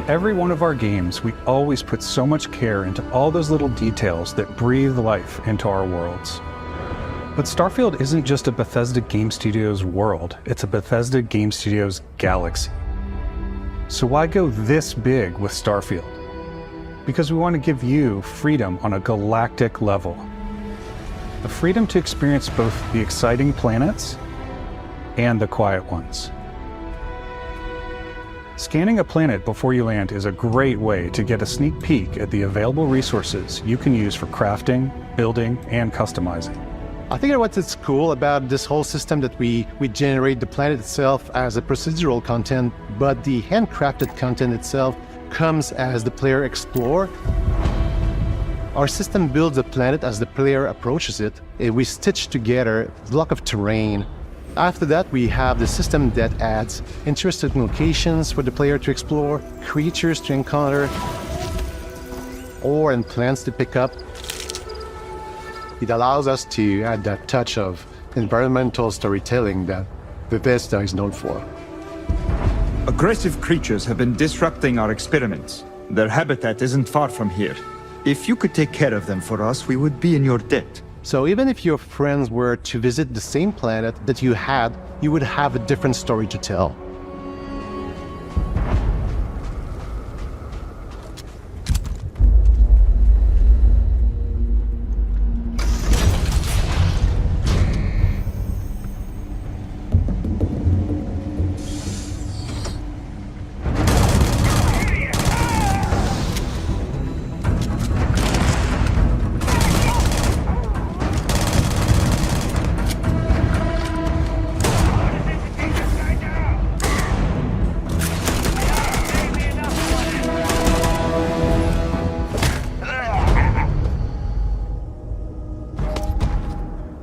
every one of our games, we always put so much care into all those little details that breathe life into our worlds. But Starfield isn't just a Bethesda Game Studios world, it's a Bethesda Game Studios galaxy. So why go this big with Starfield? Because we want to give you freedom on a galactic level. The freedom to experience both the exciting planets and the quiet ones. Scanning a planet before you land is a great way to get a sneak peek at the available resources you can use for crafting, building, and customizing. I think what's cool about this whole system that we generate the planet itself as a procedural content, but the handcrafted content itself comes as the player explores. Our system builds the planet as the player approaches it. We stitch together a block of terrain. After that, we have the system that adds interesting locations for the player to explore, creatures to encounter, ore and plants to pick up. It allows us to add that touch of environmental storytelling that Bethesda is known for. Aggressive creatures have been disrupting our experiments. Their habitat isn't far from here. If you could take care of them for us, we would be in your debt. So even if your friends were to visit the same planet that you had, you would have a different story to tell.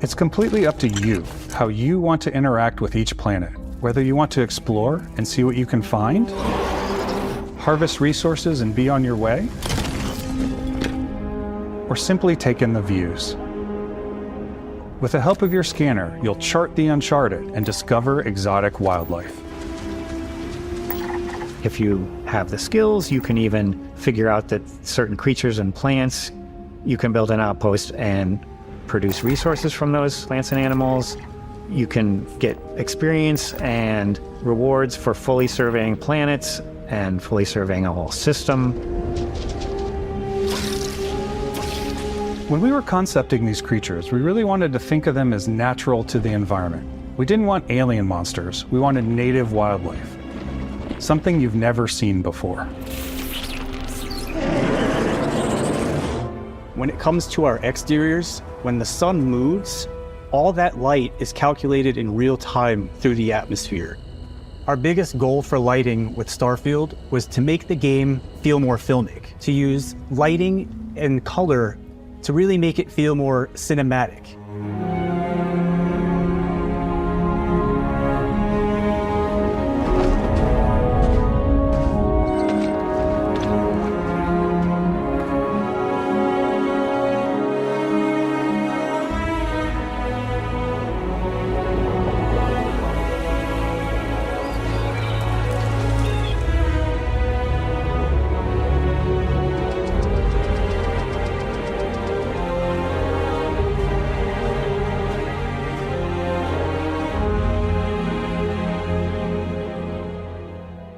It's completely up to you how you want to interact with each planet, whether you want to explore and see what you can find, harvest resources and be on your way, or simply take in the views. With the help of your scanner, you'll chart the uncharted and discover exotic wildlife. If you have the skills, you can even figure out that certain creatures and plants, you can build an outpost and produce resources from those plants and animals. You can get experience and rewards for fully surveying planets and fully surveying a whole system. When we were concepting these creatures, we really wanted to think of them as natural to the environment. We didn't want alien monsters, we wanted native wildlife. Something you've never seen before. When it comes to our exteriors, when the sun moves, all that light is calculated in real time through the atmosphere. Our biggest goal for lighting with Starfield was to make the game feel more filmic, to use lighting and color to really make it feel more cinematic.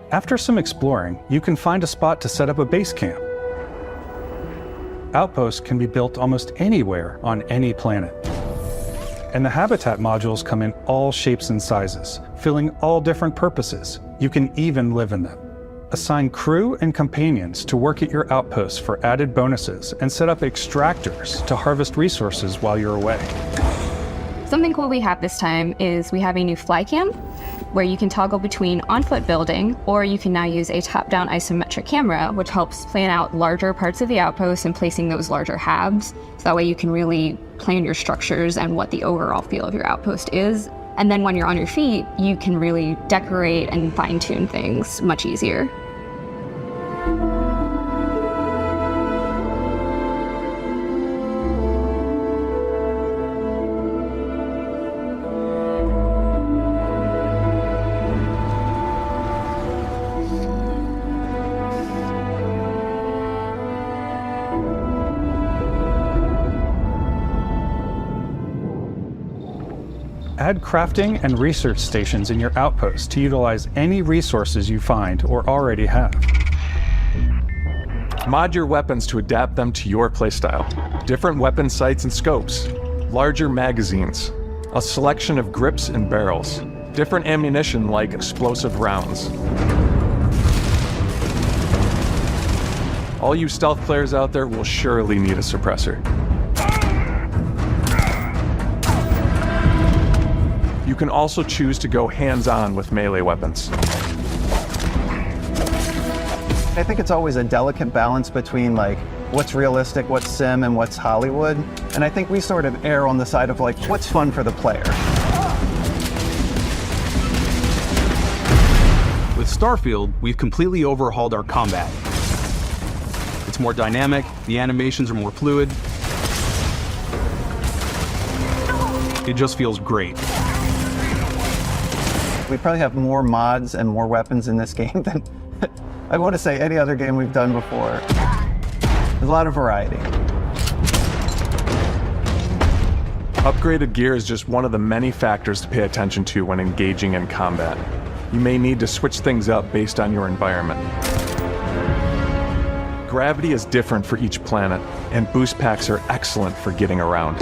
After some exploring, you can find a spot to set up a base camp. Outposts can be built almost anywhere on any planet. And the habitat modules come in all shapes and sizes, filling all different purposes. You can even live in them. Assign crew and companions to work at your outposts for added bonuses and set up extractors to harvest resources while you're away. Something cool we have this time is we have a new fly cam where you can toggle between on-foot building, or you can now use a top-down isometric camera, which helps plan out larger parts of the outpost and placing those larger halves. So that way you can really plan your structures and what the overall feel of your outpost is. And then when you're on your feet, you can really decorate and fine-tune things much easier. Add crafting and research stations in your outpost to utilize any resources you find or already have. Mod your weapons to adapt them to your playstyle. Different weapon sights and scopes, larger magazines, a selection of grips and barrels, different ammunition like explosive rounds. All you stealth players out there will surely need a suppressor. You can also choose to go hands-on with melee weapons. I think it's always a delicate balance between like what's realistic, what's sim, and what's Hollywood. And I think we sort of err on the side of like what's fun for the player. With Starfield, we've completely overhauled our combat. It's more dynamic, the animations are more fluid. It just feels great. We probably have more mods and more weapons in this game than I want to say any other game we've done before. There's a lot of variety. Upgraded gear is just one of the many factors to pay attention to when engaging in combat. You may need to switch things up based on your environment. Gravity is different for each planet, and boost packs are excellent for getting around.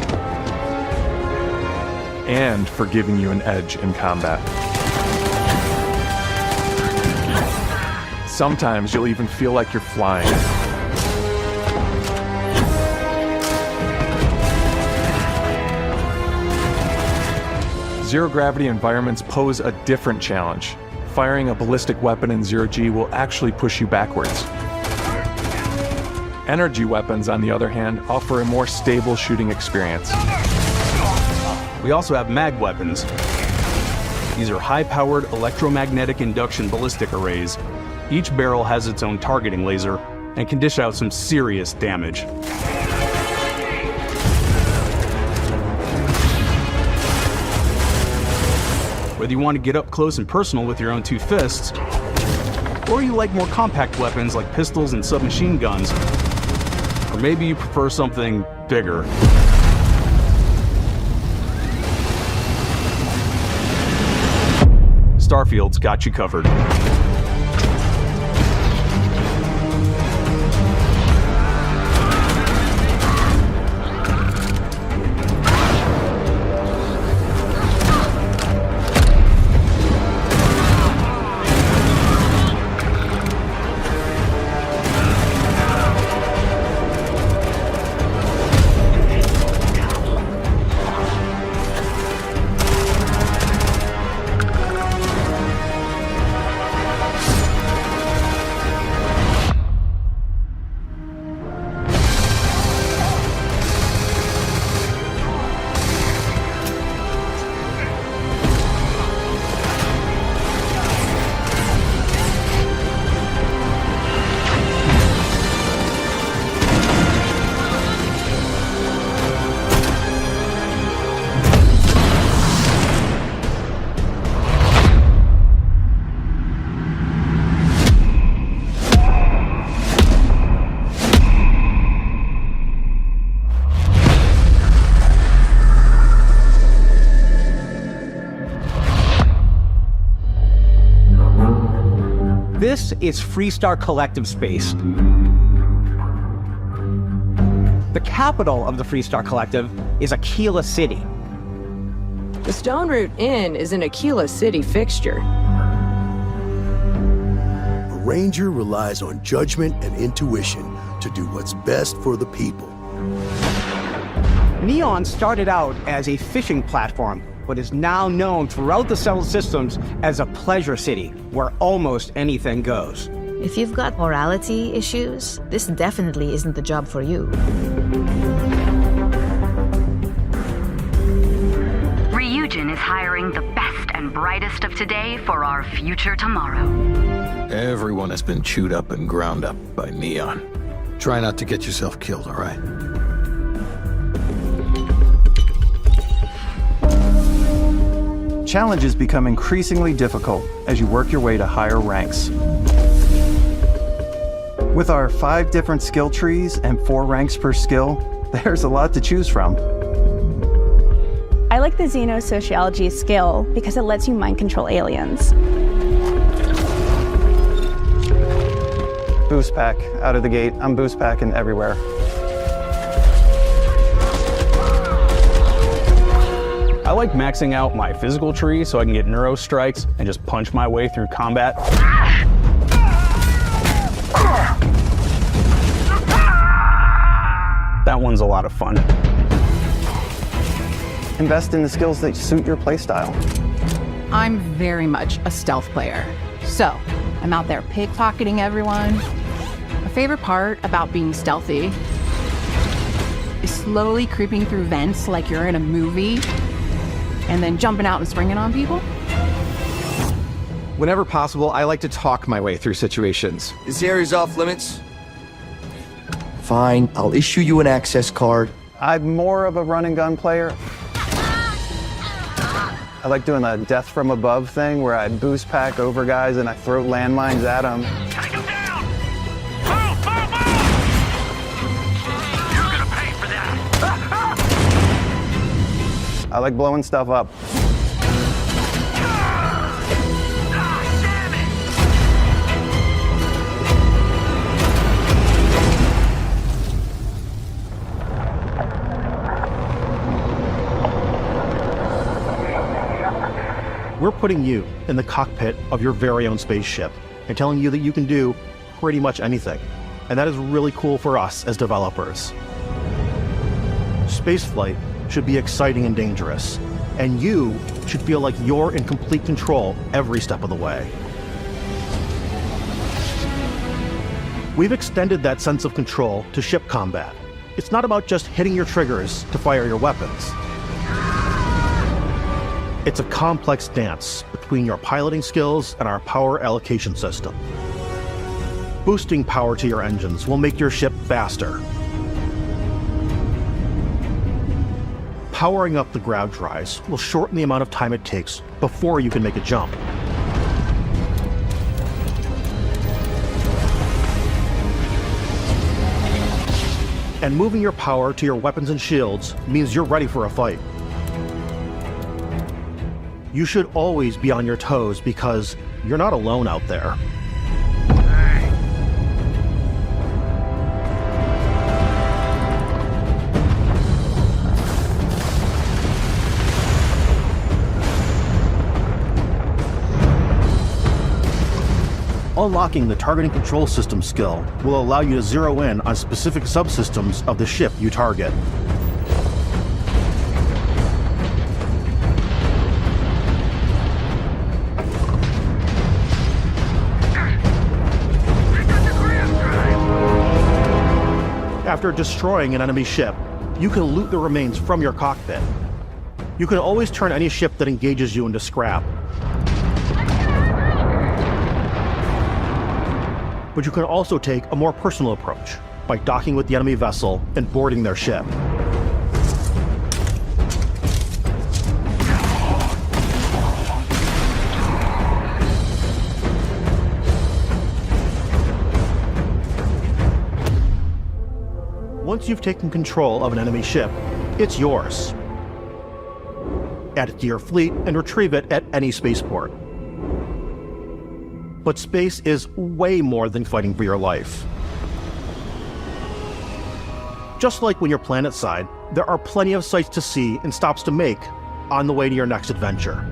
And for giving you an edge in combat. Sometimes you'll even feel like you're flying. Zero-gravity environments pose a different challenge. Firing a ballistic weapon in zero-G will actually push you backwards. Energy weapons, on the other hand, offer a more stable shooting experience. We also have mag weapons. These are high-powered electromagnetic induction ballistic arrays. Each barrel has its own targeting laser and can dish out some serious damage. Whether you want to get up close and personal with your own two fists, or you like more compact weapons like pistols and submachine guns, or maybe you prefer something bigger. Starfield's got you covered. This is Freestar Collective Space. The capital of the Freestar Collective is Aquila City. The Stone Root Inn is an Aquila City fixture. A ranger relies on judgment and intuition to do what's best for the people. Neon started out as a fishing platform, but is now known throughout the settled systems as a pleasure city, where almost anything goes. If you've got morality issues, this definitely isn't the job for you. Ryujin is hiring the best and brightest of today for our future tomorrow. Everyone has been chewed up and ground up by Neon. Try not to get yourself killed, all right? Challenges become increasingly difficult as you work your way to higher ranks. With our 5 different skill trees and 4 ranks per skill, there's a lot to choose from. I like the xenosociology skill because it lets you mind control aliens. Boost pack out of the gate. I'm boost packing everywhere. I like maxing out my physical tree so I can get neuro strikes and just punch my way through combat. That one's a lot of fun. Invest in the skills that suit your playstyle. I'm very much a stealth player. So, I'm out there pickpocketing everyone. My favorite part about being stealthy is slowly creeping through vents like you're in a movie, and then jumping out and springing on people. Whenever possible, I like to talk my way through situations. This area's off limits. Fine, I'll issue you an access card. I'm more of a run and gun player. I like doing the death from above thing where I boost pack over guys and I throw landmines at them. Take him down! Move, move, move! You're gonna pay for that! I like blowing stuff up. We're putting you in the cockpit of your very own spaceship and telling you that you can do pretty much anything. And that is really cool for us as developers. Spaceflight should be exciting and dangerous, and you should feel like you're in complete control every step of the way. We've extended that sense of control to ship combat. It's not about just hitting your triggers to fire your weapons. It's a complex dance between your piloting skills and our power allocation system. Boosting power to your engines will make your ship faster. Powering up the ground drives will shorten the amount of time it takes before you can make a jump. And moving your power to your weapons and shields means you're ready for a fight. You should always be on your toes because you're not alone out there. Unlocking the targeting control system skill will allow you to zero in on specific subsystems of the ship you target. After destroying an enemy ship, you can loot the remains from your cockpit. You can always turn any ship that engages you into scrap. But you can also take a more personal approach by docking with the enemy vessel and boarding their ship. Once you've taken control of an enemy ship, it's yours. Add it to your fleet and retrieve it at any spaceport. But space is way more than fighting for your life. Just like when you're planetside, there are plenty of sights to see and stops to make on the way to your next adventure.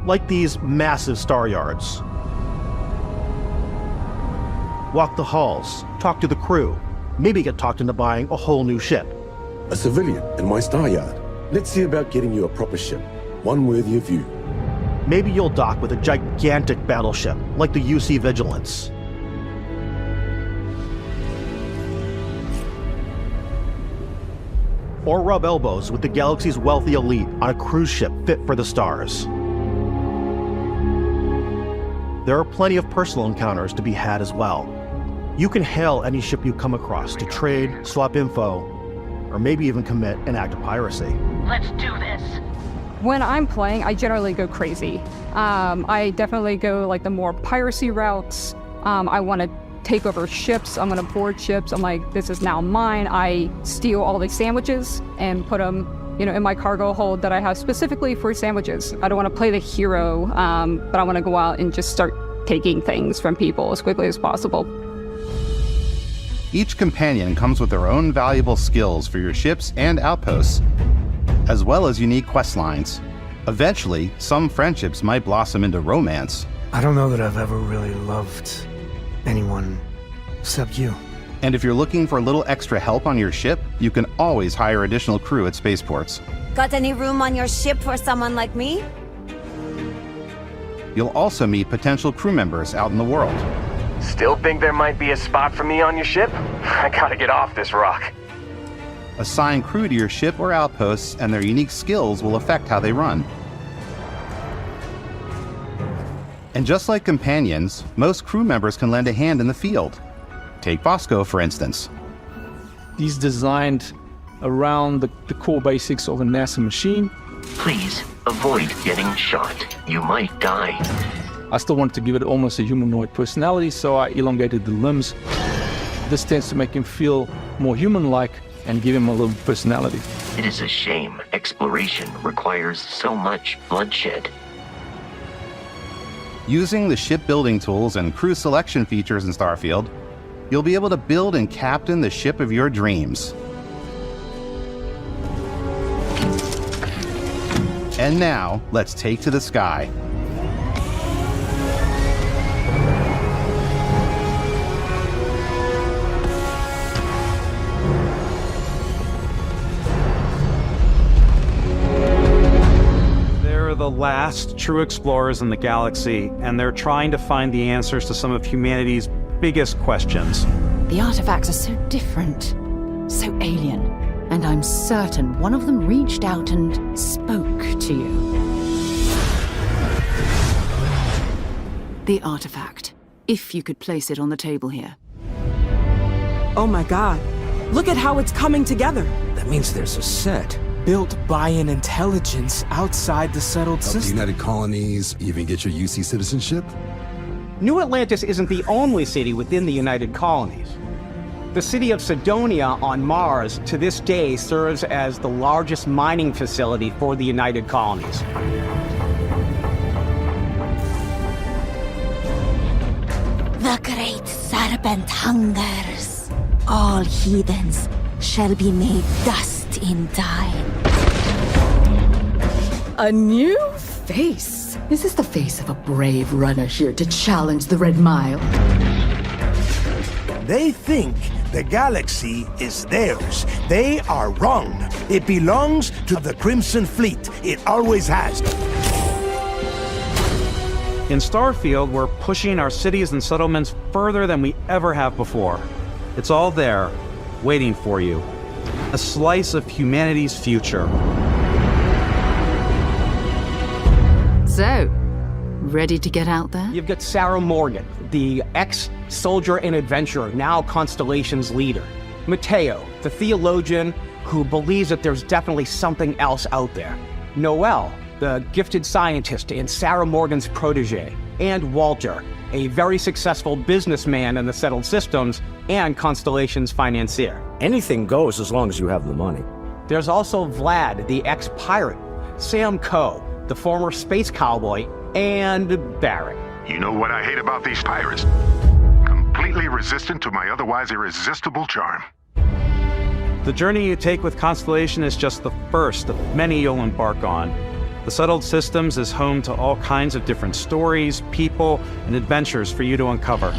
Like these massive star yards. Walk the halls, talk to the crew, maybe get talked into buying a whole new ship. A civilian in my star yard. Let's see about getting you a proper ship, one worthy of you. Maybe you'll dock with a gigantic battleship, like the UC Vigilance. Or rub elbows with the galaxy's wealthy elite on a cruise ship fit for the stars. There are plenty of personal encounters to be had as well. You can hail any ship you come across to trade, swap info, or maybe even commit an act of piracy. Let's do this. When I'm playing, I generally go crazy. I definitely go like the more piracy routes. I want to take over ships. I'm going to board ships. I'm like, this is now mine. I steal all the sandwiches and put them, in my cargo hold that I have specifically for sandwiches. I don't want to play the hero, but I want to go out and just start taking things from people as quickly as possible. Each companion comes with their own valuable skills for your ships and outposts, as well as unique quest lines. Eventually, some friendships might blossom into romance. I don't know that I've ever really loved anyone except you. And if you're looking for a little extra help on your ship, you can always hire additional crew at spaceports. Got any room on your ship for someone like me? You'll also meet potential crew members out in the world. Still think there might be a spot for me on your ship? I gotta get off this rock. Assign crew to your ship or outposts, and their unique skills will affect how they run. And just like companions, most crew members can lend a hand in the field. Take Bosco, for instance. He's designed around the core basics of a NASA machine. Please, avoid getting shot. You might die. I still wanted to give it almost a humanoid personality, so I elongated the limbs. This tends to make him feel more human-like and give him a little personality. It is a shame exploration requires so much bloodshed. Using the shipbuilding tools and crew selection features in Starfield, you'll be able to build and captain the ship of your dreams. And now, let's take to the sky. They're the last true explorers in the galaxy, and they're trying to find the answers to some of humanity's biggest questions. The artifacts are so different, so alien, and I'm certain one of them reached out and spoke to you. The artifact, if you could place it on the table here. Oh my god, look at how it's coming together. That means there's a set built by an intelligence outside the settled system. The United Colonies even get your UC citizenship? New Atlantis isn't the only city within the United Colonies. The city of Sidonia on Mars to this day serves as the largest mining facility for the United Colonies. The great serpent hungers. All heathens shall be made dust in time. A new face. Is this the face of a brave runner here to challenge the Red Mile? They think the galaxy is theirs. They are wrong. It belongs to the Crimson Fleet. It always has. In Starfield, we're pushing our cities and settlements further than we ever have before. It's all there, waiting for you. A slice of humanity's future. So, ready to get out there? You've got Sarah Morgan, the ex-soldier and adventurer, now Constellation's leader. Mateo, the theologian who believes that there's definitely something else out there. Noel, the gifted scientist and Sarah Morgan's protege. And Walter, a very successful businessman in the settled systems and Constellation's financier. Anything goes as long as you have the money. There's also Vlad, the ex-pirate, Sam Coe, the former space cowboy, and Barrett. You know what I hate about these pirates? Completely resistant to my otherwise irresistible charm. The journey you take with Constellation is just the first of many you'll embark on. The Settled Systems is home to all kinds of different stories, people, and adventures for you to uncover.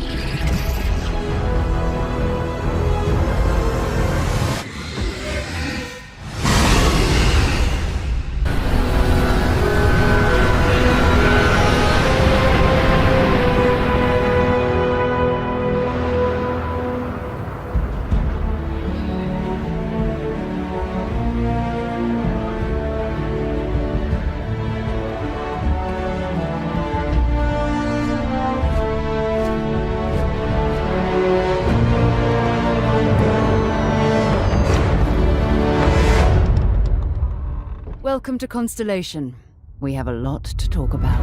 Welcome to Constellation. We have a lot to talk about.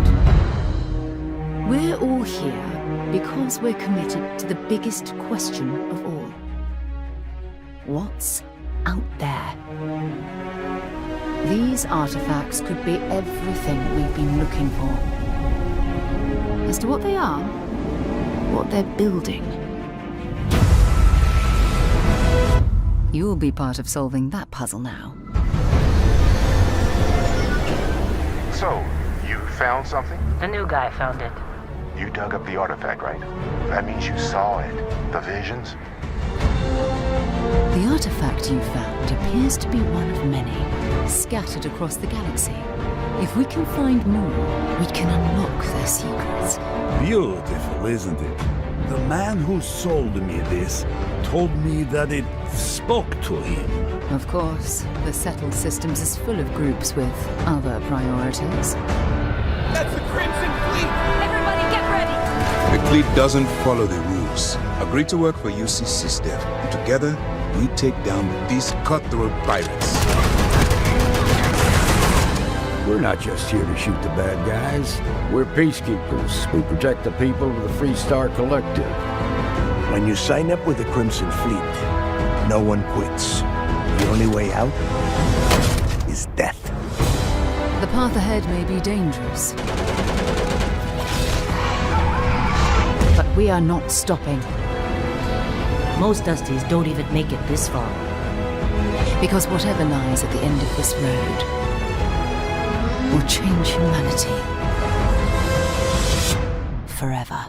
We're all here because we're committed to the biggest question of all. What's out there? These artifacts could be everything we've been looking for. As to what they are, what they're building, you'll be part of solving that puzzle now. So, you found something? The new guy found it. You dug up the artifact, right? That means you saw it. The visions? The artifact you found appears to be one of many, scattered across the galaxy. If we can find more, we can unlock their secrets. Beautiful, isn't it? The man who sold me this told me that it spoke to him. Of course, the settled systems is full of groups with other priorities. That's the Crimson Fleet! Everybody get ready! The fleet doesn't follow the rules. Agree to work for UC system. And together, we take down these cutthroat pirates. We're not just here to shoot the bad guys. We're peacekeepers who protect the people of the Free Star Collective. When you sign up with the Crimson Fleet, no one quits. The only way out is death. The path ahead may be dangerous, but we are not stopping. Most Dusties don't even make it this far. Because whatever lies at the end of this road will change humanity forever.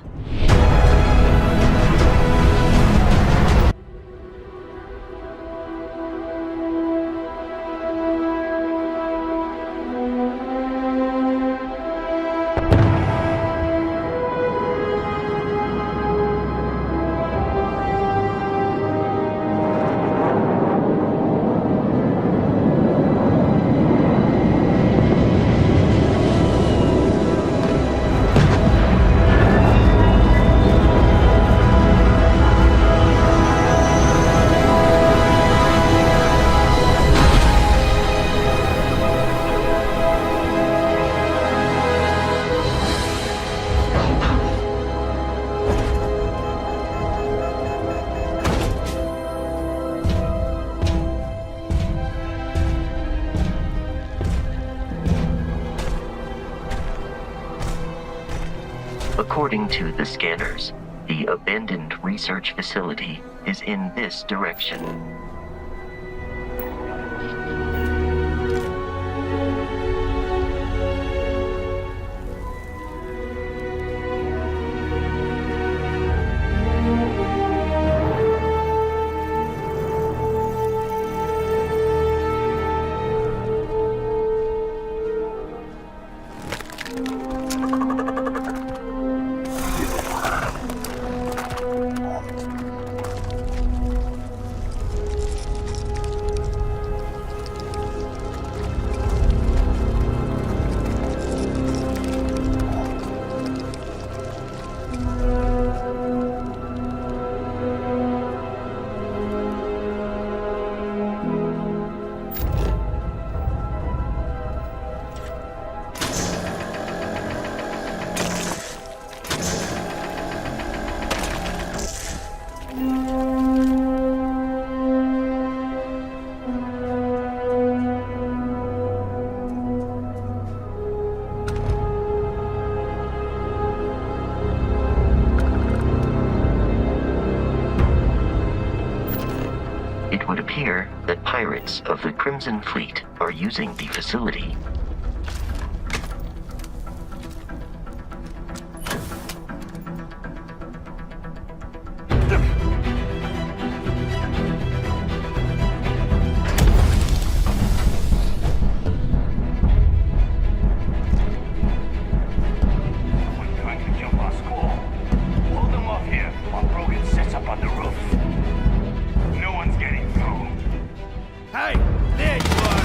According to the scanners, the abandoned research facility is in this direction. It would appear that pirates of the Crimson Fleet are using the facility. Hey, there you are!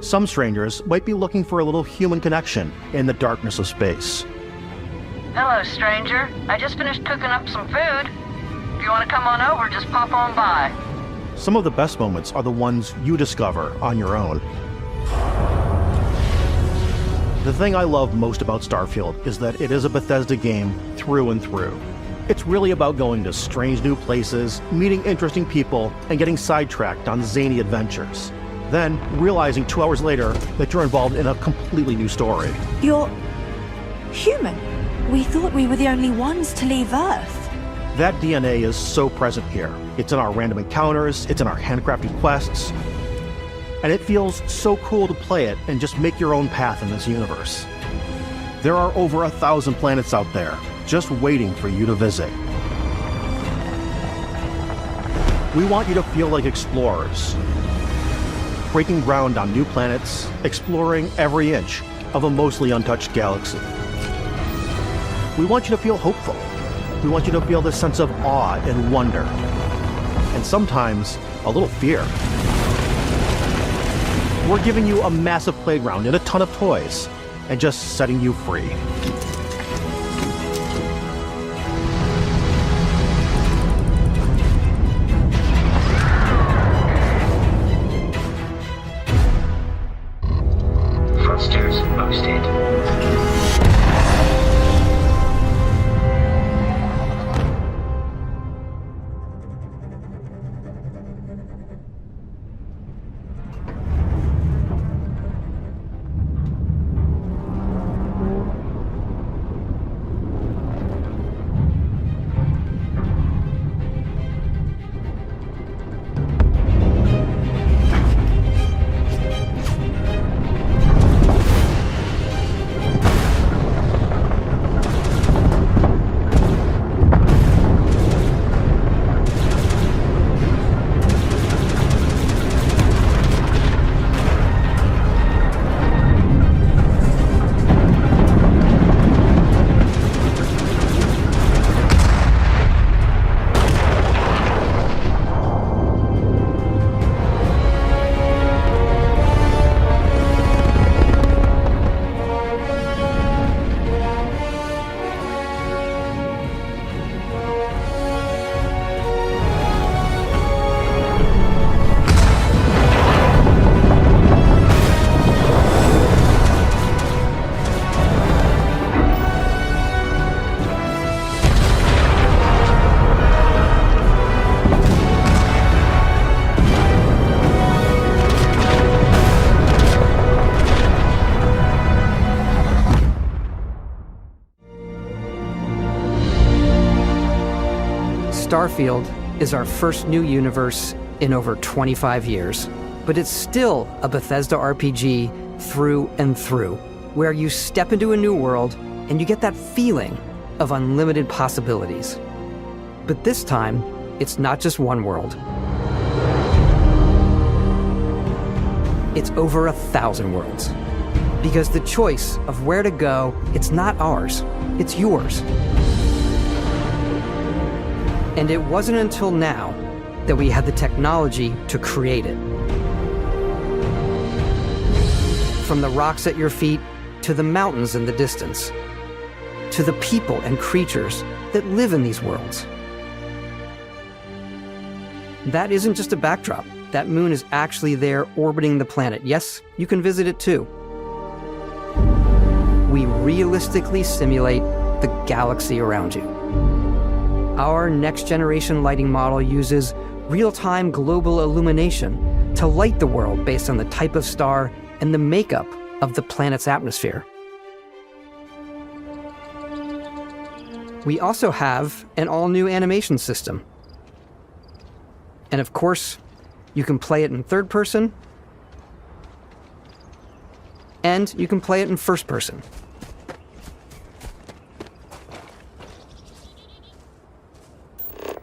Some strangers might be looking for a little human connection in the darkness of space. Hello, stranger. I just finished cooking up some food. If you want to come on over, just pop on by. Some of the best moments are the ones you discover on your own. The thing I love most about Starfield is that it is a Bethesda game through and through. It's really about going to strange new places, meeting interesting people, and getting sidetracked on zany adventures. Then realizing 2 hours later that you're involved in a completely new story. You're human. We thought we were the only ones to leave Earth. That DNA is so present here. It's in our random encounters, it's in our handcrafted quests, and it feels so cool to play it and just make your own path in this universe. There are over 1,000 planets out there, just waiting for you to visit. We want you to feel like explorers, breaking ground on new planets, exploring every inch of a mostly untouched galaxy. We want you to feel hopeful. We want you to feel this sense of awe and wonder, and sometimes a little fear. We're giving you a massive playground and a ton of toys, and just setting you free. Thrusters boosted. Starfield is our first new universe in over 25 years, but it's still a Bethesda RPG through and through, where you step into a new world and you get that feeling of unlimited possibilities. But this time, it's not just one world. It's over 1,000 worlds. Because the choice of where to go, it's not ours, it's yours. And it wasn't until now that we had the technology to create it. From the rocks at your feet, to the mountains in the distance, to the people and creatures that live in these worlds. That isn't just a backdrop. That moon is actually there orbiting the planet. Yes, you can visit it too. We realistically simulate the galaxy around you. Our next-generation lighting model uses real-time global illumination to light the world based on the type of star and the makeup of the planet's atmosphere. We also have an all-new animation system. And of course, you can play it in third person, and you can play it in first person.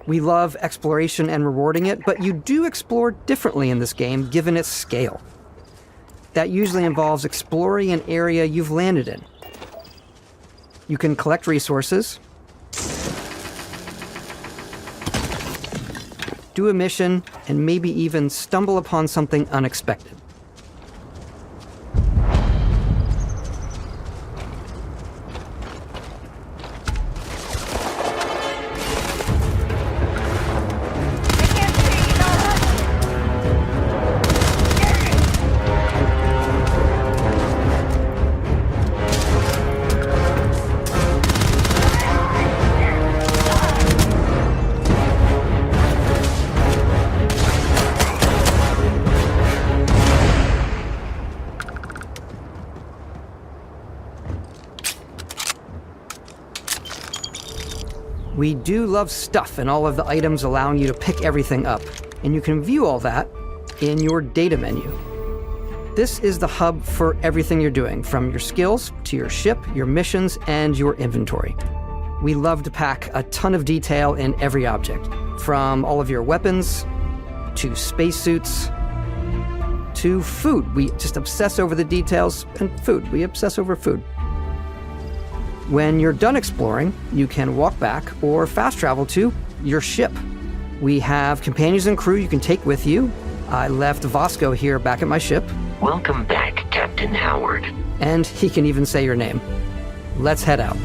We love exploration and rewarding it, but you do explore differently in this game given its scale. That usually involves exploring an area you've landed in. You can collect resources, do a mission, and maybe even stumble upon something unexpected. We do love stuff and all of the items allowing you to pick everything up, and you can view all that in your data menu. This is the hub for everything you're doing, from your skills to your ship, your missions, and your inventory. We love to pack a ton of detail in every object, from all of your weapons, to spacesuits, to food. We just obsess over the details, and food. We obsess over food. When you're done exploring, you can walk back or fast travel to your ship. We have companions and crew you can take with you. I left Vasco here back at my ship. Welcome back, Captain Howard. And he can even say your name. Let's head out.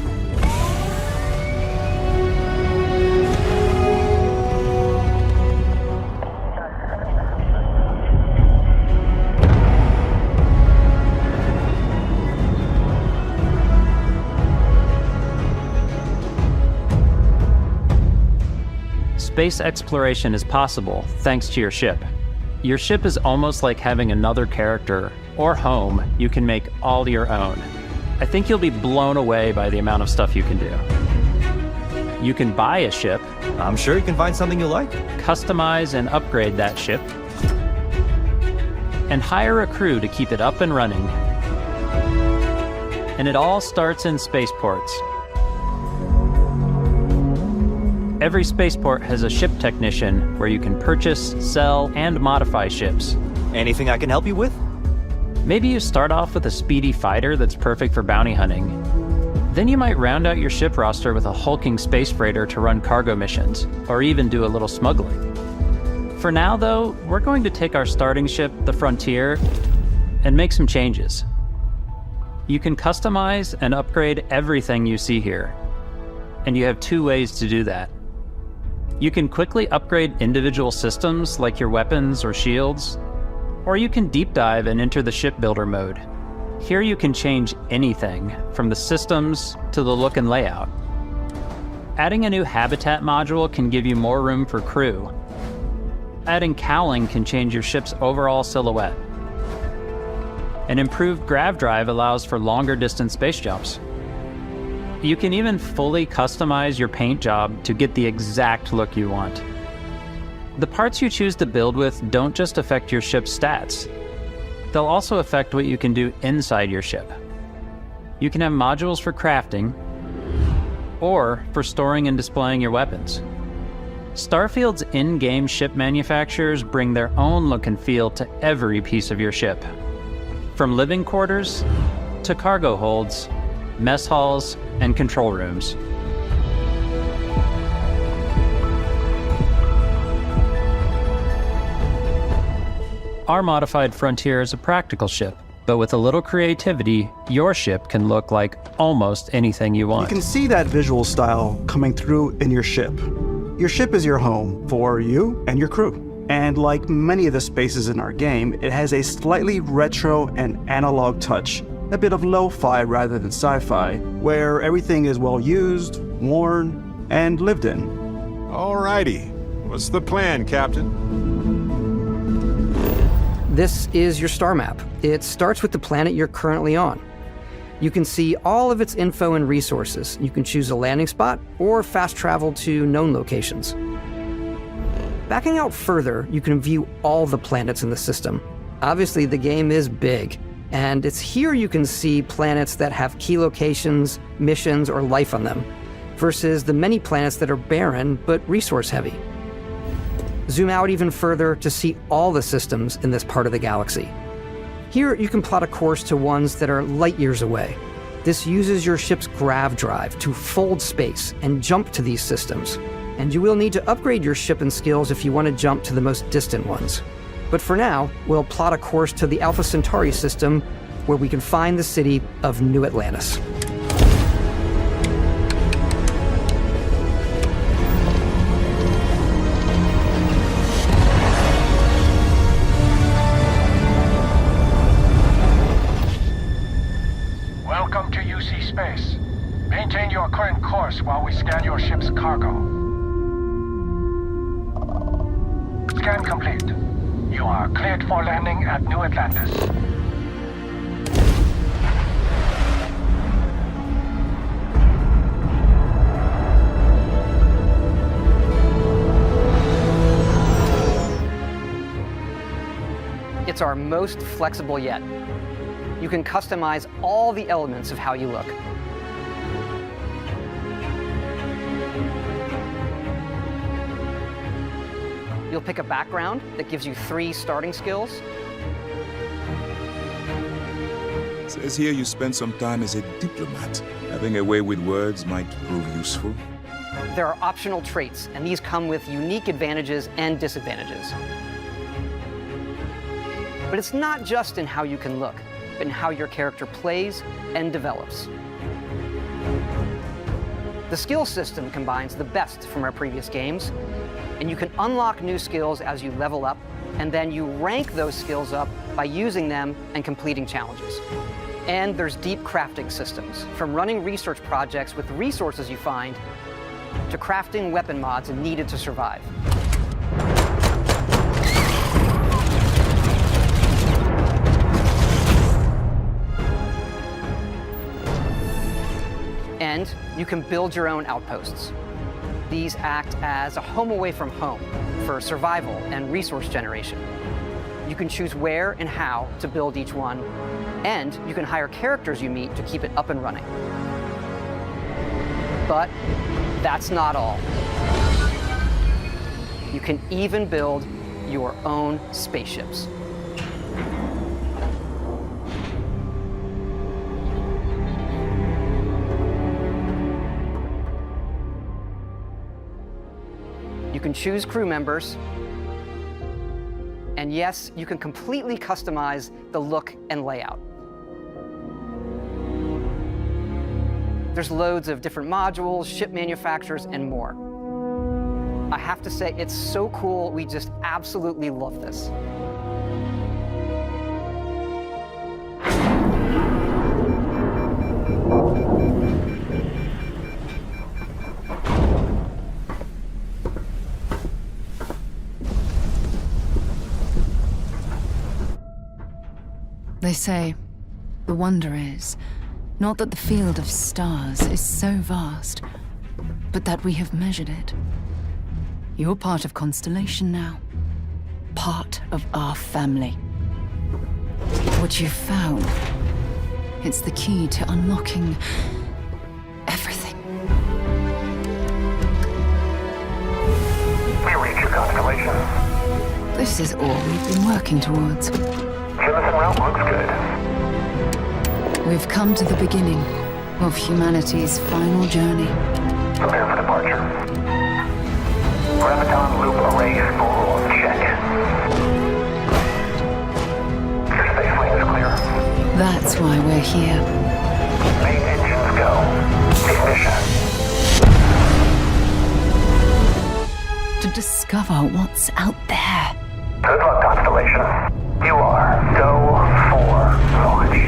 Space exploration is possible thanks to your ship. Your ship is almost like having another character or home you can make all your own. I think you'll be blown away by the amount of stuff you can do. You can buy a ship. I'm sure you can find something you like. Customize and upgrade that ship. And hire a crew to keep it up and running. And it all starts in spaceports. Every spaceport has a ship technician where you can purchase, sell, and modify ships. Anything I can help you with? Maybe you start off with a speedy fighter that's perfect for bounty hunting. Then you might round out your ship roster with a hulking space freighter to run cargo missions, or even do a little smuggling. For now, though, we're going to take our starting ship, the Frontier, and make some changes. You can customize and upgrade everything you see here, and you have two ways to do that. You can quickly upgrade individual systems like your weapons or shields, or you can deep dive and enter the shipbuilder mode. Here you can change anything, from the systems to the look and layout. Adding a new habitat module can give you more room for crew. Adding cowling can change your ship's overall silhouette. An improved grav drive allows for longer distance space jumps. You can even fully customize your paint job to get the exact look you want. The parts you choose to build with don't just affect your ship's stats. They'll also affect what you can do inside your ship. You can have modules for crafting, or for storing and displaying your weapons. Starfield's in-game ship manufacturers bring their own look and feel to every piece of your ship. From living quarters, to cargo holds, mess halls, and control rooms. Our modified Frontier is a practical ship, but with a little creativity, your ship can look like almost anything you want. You can see that visual style coming through in your ship. Your ship is your home for you and your crew. And like many of the spaces in our game, it has a slightly retro and analog touch. A bit of lo-fi rather than sci-fi, where everything is well used, worn, and lived in. Alrighty. What's the plan, Captain? This is your star map. It starts with the planet you're currently on. You can see all of its info and resources. You can choose a landing spot or fast travel to known locations. Backing out further, you can view all the planets in the system. Obviously, the game is big. And it's here you can see planets that have key locations, missions, or life on them, versus the many planets that are barren but resource heavy. Zoom out even further to see all the systems in this part of the galaxy. Here you can plot a course to ones that are light years away. This uses your ship's grav drive to fold space and jump to these systems. And you will need to upgrade your ship and skills if you want to jump to the most distant ones. But for now, we'll plot a course to the Alpha Centauri system, where we can find the city of New Atlantis. Welcome to UC Space. Maintain your current course while we scan your ship's cargo. Scan complete. You are cleared for landing at New Atlantis. It's our most flexible yet. You can customize all the elements of how you look. You'll pick a background that gives you 3 starting skills. It says here you spend some time as a diplomat. Having a way with words might prove useful. There are optional traits, and these come with unique advantages and disadvantages. But it's not just in how you can look, but in how your character plays and develops. The skill system combines the best from our previous games, and you can unlock new skills as you level up, and then you rank those skills up by using them and completing challenges. And there's deep crafting systems, from running research projects with resources you find, to crafting weapon mods needed to survive. And you can build your own outposts. These act as a home away from home for survival and resource generation. You can choose where and how to build each one, and you can hire characters you meet to keep it up and running. But that's not all. You can even build your own spaceships. You can choose crew members, and yes, you can completely customize the look and layout. There's loads of different modules, ship manufacturers, and more. I have to say, it's so cool. We just absolutely love this. They say, the wonder is, not that the field of stars is so vast, but that we have measured it. You're part of Constellation now. Part of our family. What you've found, it's the key to unlocking everything. We reach your constellation. This is all we've been working towards. Jemison route looks good. We've come to the beginning of humanity's final journey. Prepare for departure. Graviton loop array full check. Your space lane is clear. That's why we're here. Main engines go. Ignition. To discover what's out there. Good luck, Constellation. You are go for launch.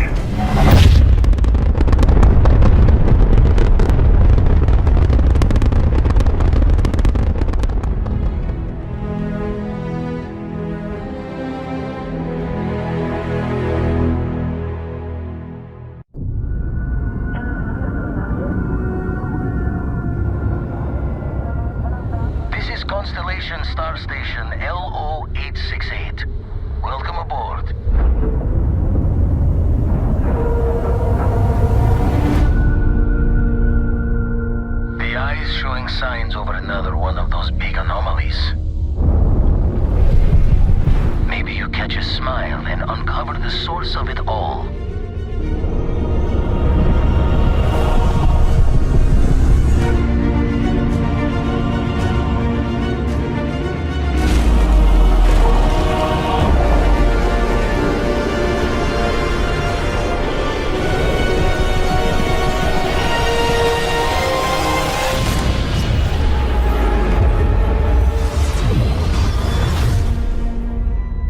This is Constellation Star Station LO-868. Welcome aboard. The eye is showing signs over another one of those big anomalies. Maybe you catch a smile and uncover the source of it all.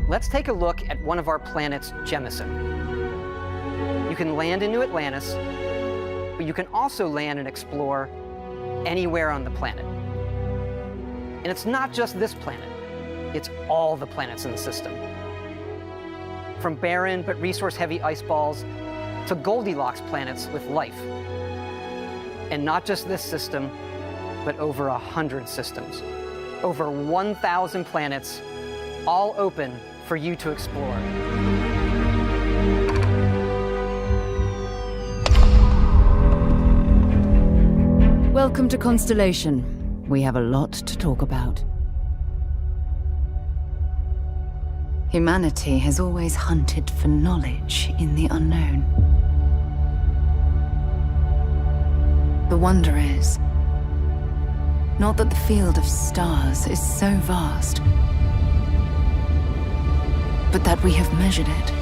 Let's take a look at one of our planets, Jemison. You can land in New Atlantis, but you can also land and explore anywhere on the planet. And it's not just this planet, it's all the planets in the system. From barren but resource-heavy ice balls to Goldilocks planets with life. And not just this system, but over 100 systems. Over 1,000 planets, all open for you to explore. Welcome to Constellation. We have a lot to talk about. Humanity has always hunted for knowledge in the unknown. The wonder is, not that the field of stars is so vast, but that we have measured it.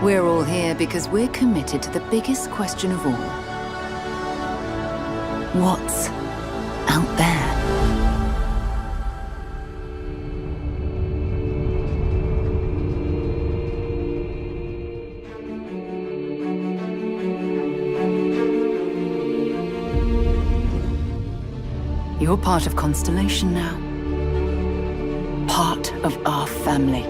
We're all here because we're committed to the biggest question of all. What's out there? You're part of Constellation now. Part of our family.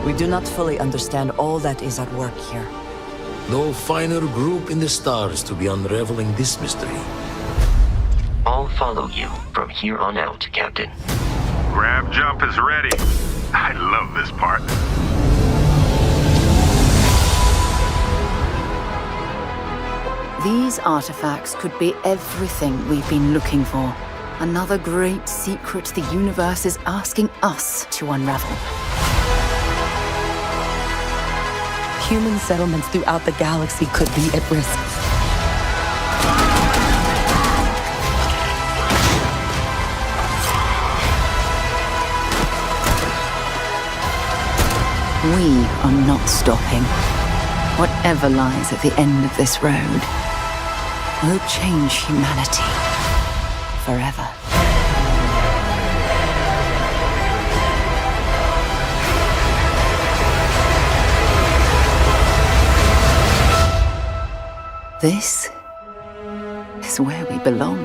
We do not fully understand all that is at work here. No finer group in the stars to be unraveling this mystery. I'll follow you from here on out, Captain. Grab jump is ready. I love this part. These artifacts could be everything we've been looking for. Another great secret the universe is asking us to unravel. Human settlements throughout the galaxy could be at risk. We are not stopping. Whatever lies at the end of this road will change humanity forever. This is where we belong.